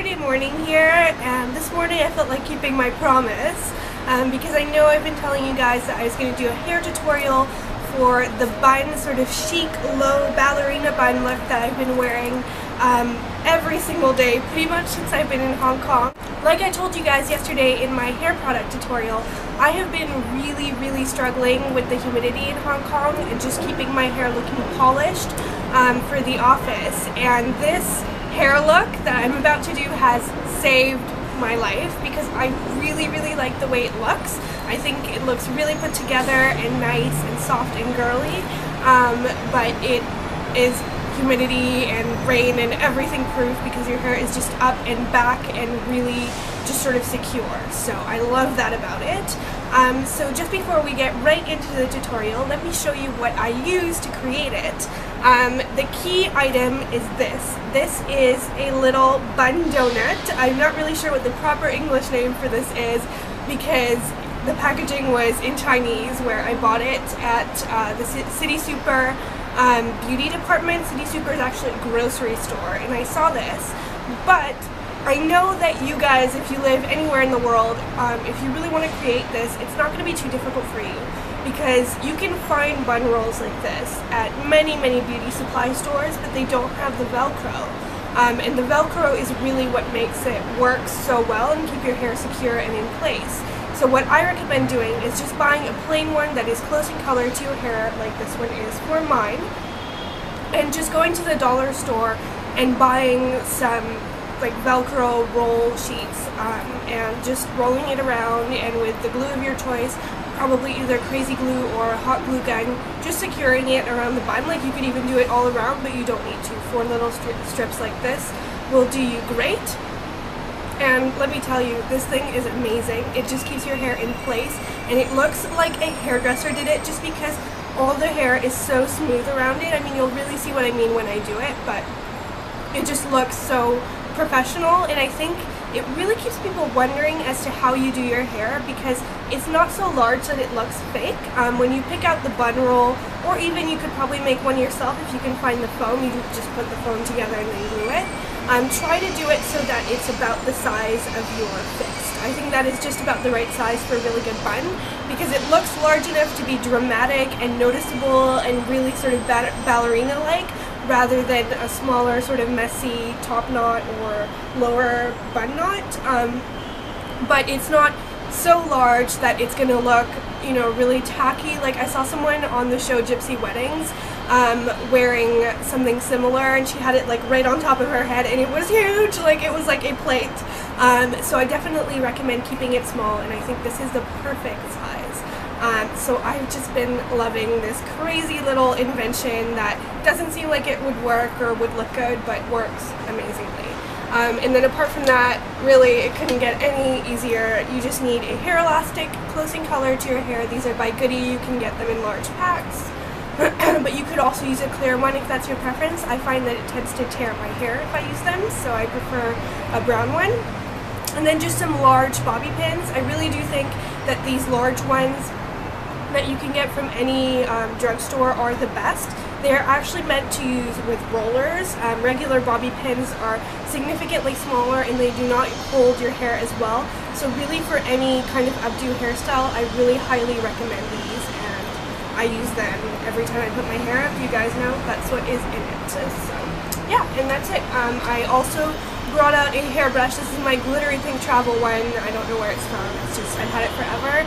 Friday morning here, and this morning I felt like keeping my promise because I know I've been telling you guys that I was going to do a hair tutorial for the bun, sort of chic, low ballerina bun look that I've been wearing every single day pretty much since I've been in Hong Kong. Like I told you guys yesterday in my hair product tutorial, I have been really struggling with the humidity in Hong Kong and just keeping my hair looking polished for the office, and this hair look that I'm about to do has saved my life because I really like the way it looks. I think it looks really put together and nice and soft and girly, but it is humidity and rain and everything proof because your hair is just up and back and really just sort of secure. So I love that about it. So just before we get right into the tutorial, let me show you what I use to create it. The key item is this. This is a little bun donut. I'm not really sure what the proper English name for this is because the packaging was in Chinese, where I bought it at the City Super beauty department. City Super is actually a grocery store, and I saw this, but I know that you guys, if you live anywhere in the world, if you really want to create this, it's not going to be too difficult for you because you can find bun rolls like this at many beauty supply stores, but they don't have the Velcro. And the Velcro is really what makes it work so well and keep your hair secure and in place. So what I recommend doing is just buying a plain one that is close in color to your hair, like this one is for mine, and just going to the dollar store and buying some like Velcro roll sheets and just rolling it around, and with the glue of your choice, probably either crazy glue or a hot glue gun, just securing it around the bun. Like you could even do it all around, but you don't need to. 4 little strips like this will do you great. And let me tell you, this thing is amazing. It just keeps your hair in place, and it looks like a hairdresser did it just because all the hair is so smooth around it. I mean, you'll really see what I mean when I do it, but it just looks so professional, and I think it really keeps people wondering as to how you do your hair because it's not so large that it looks fake. When you pick out the bun roll, or even you could probably make one yourself if you can find the foam, you just put the foam together and then glue it. Try to do it so that it's about the size of your fist. I think that is just about the right size for a really good bun because it looks large enough to be dramatic and noticeable and really sort of ballerina-like, rather than a smaller sort of messy top knot or lower bun knot. But it's not so large that it's going to look, you know, really tacky. Like I saw someone on the show Gypsy Weddings wearing something similar, and she had it like right on top of her head, and it was huge, like it was like a plate. So I definitely recommend keeping it small, and I think this is the perfect size. So I've just been loving this crazy little invention that doesn't seem like it would work or would look good, but works amazingly. And then apart from that, really it couldn't get any easier. You just need a hair elastic close in color to your hair. These are by Goody. You can get them in large packs. But you could also use a clear one if that's your preference. I find that it tends to tear my hair if I use them, so I prefer a brown one. And then just some large bobby pins. I really do think that these large ones that you can get from any drugstore are the best. They're actually meant to use with rollers. Regular bobby pins are significantly smaller and they do not hold your hair as well. So really for any kind of updo hairstyle, I really highly recommend these, and I use them every time I put my hair up. You guys know that's what is in it. So yeah, and that's it. I also brought out a hairbrush. This is my glittery pink travel one. I don't know where it's from. It's just, I've had it forever.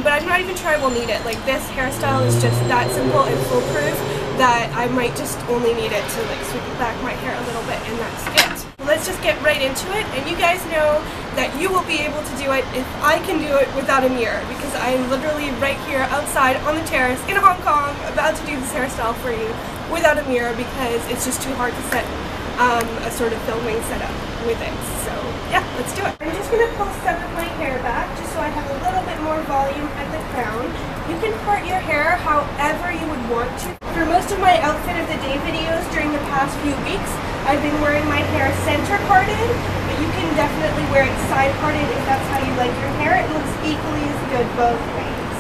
But I'm not even sure I will need it. Like this hairstyle is just that simple and foolproof that I might just only need it to like sweep back my hair a little bit, and that's it. Let's just get right into it, and you guys know that you will be able to do it if I can do it without a mirror, because I'm literally right here outside on the terrace in Hong Kong about to do this hairstyle for you without a mirror because it's just too hard to set a sort of filming setup with it. So yeah, let's do it. I'm just going to pull some of my hair back just so I have a little bit more volume at the crown. You can part your hair however you would want to. For most of my outfit of the day videos during the past few weeks, I've been wearing my hair center parted, but you can definitely wear it side parted if that's how you like your hair. It looks equally as good both ways.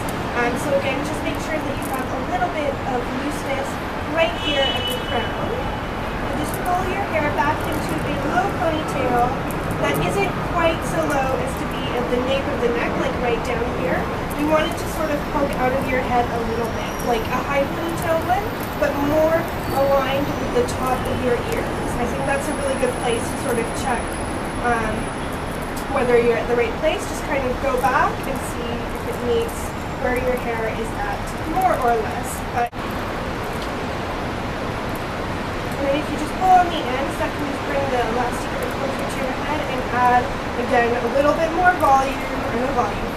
So again, just make sure that you have a little bit of looseness right here at the crown. Just pull your hair back into a low ponytail that isn't quite so low as to be at the nape of the neck, like right down here. You want it to sort of poke out of your head a little bit, like a high ponytail one, but more aligned with the top of your ears. I think that's a really good place to sort of check whether you're at the right place. Just kind of go back and see if it meets where your hair is at, more or less. But and then if you just pull on the ends, that can just bring the elastic a bit closer to your head and add, again, a little bit more volume, or no volume.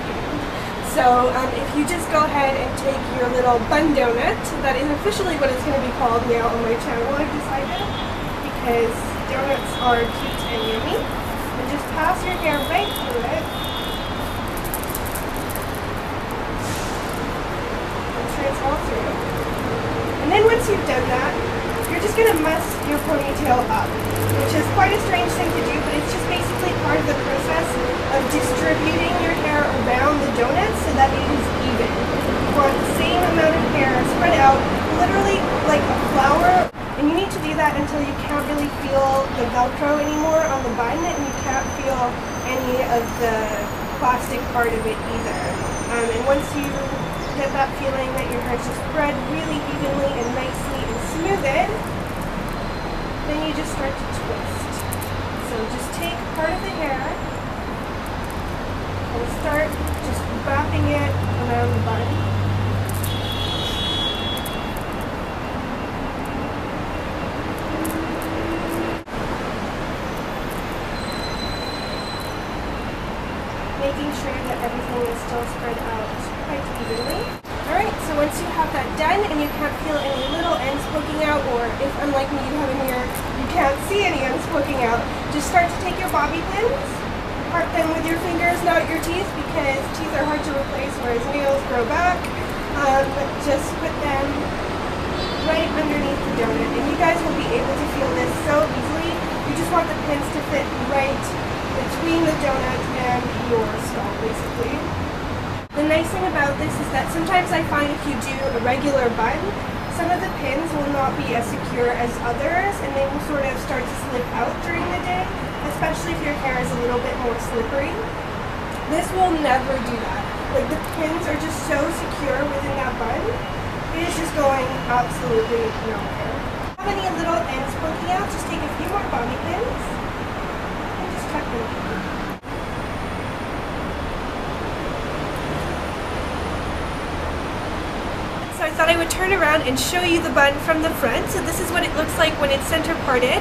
So if you just go ahead and take your little bun donut, that is officially what it's going to be called now on my channel, I've decided, because donuts are cute and yummy. And just pass your hair right through it. And trace all through. And then once you've done that, you're just going to muss your ponytail up, which is quite a strange thing to do, but it's just basically part of the process of distributing your hair around the donut so that it is even. You want the same amount of hair spread out, literally like a flower. And you need to do that until you can't really feel the Velcro anymore on the bun, and you can't feel any of the plastic part of it either. And once you get that feeling that your hair is just spread really evenly and nicely and smoothed, then you just start to twist. So just take part of the hair and start just wrapping it around the bun. Making sure that everything is still spread out quite evenly. Alright, so once you have that done and you can't feel any little ends poking out, or if unlike me you have a mirror, you can't see any ends poking out, just start to take your bobby pins, part them with your fingers, not your teeth, because teeth are hard to replace, whereas nails grow back. Just put them right underneath the donut, and you guys will be able to feel this so easily. You just want the pins to fit right between the donut and your skull, basically. The nice thing about this is that sometimes I find if you do a regular bun, some of the pins will not be as secure as others, and they will sort of start to slip out during the day, especially if your hair is a little bit more slippery. This will never do that. Like, the pins are just so secure within that bun, it is just going absolutely nowhere. If you have any little ends poking out, just take a few more bobby pins and just tuck them in. So I thought I would turn around and show you the bun from the front. So this is what it looks like when it's center parted.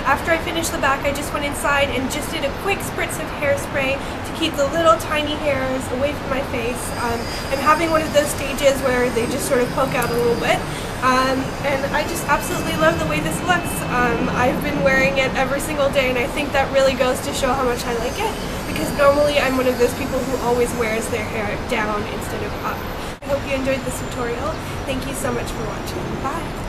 After I finished the back, I just went inside and just did a quick spritz of hairspray to keep the little tiny hairs away from my face. I'm having one of those stages where they just sort of poke out a little bit. And I just absolutely love the way this looks. I've been wearing it every single day, and I think that really goes to show how much I like it, because normally I'm one of those people who always wears their hair down instead of up. I hope you enjoyed this tutorial. Thank you so much for watching. Bye!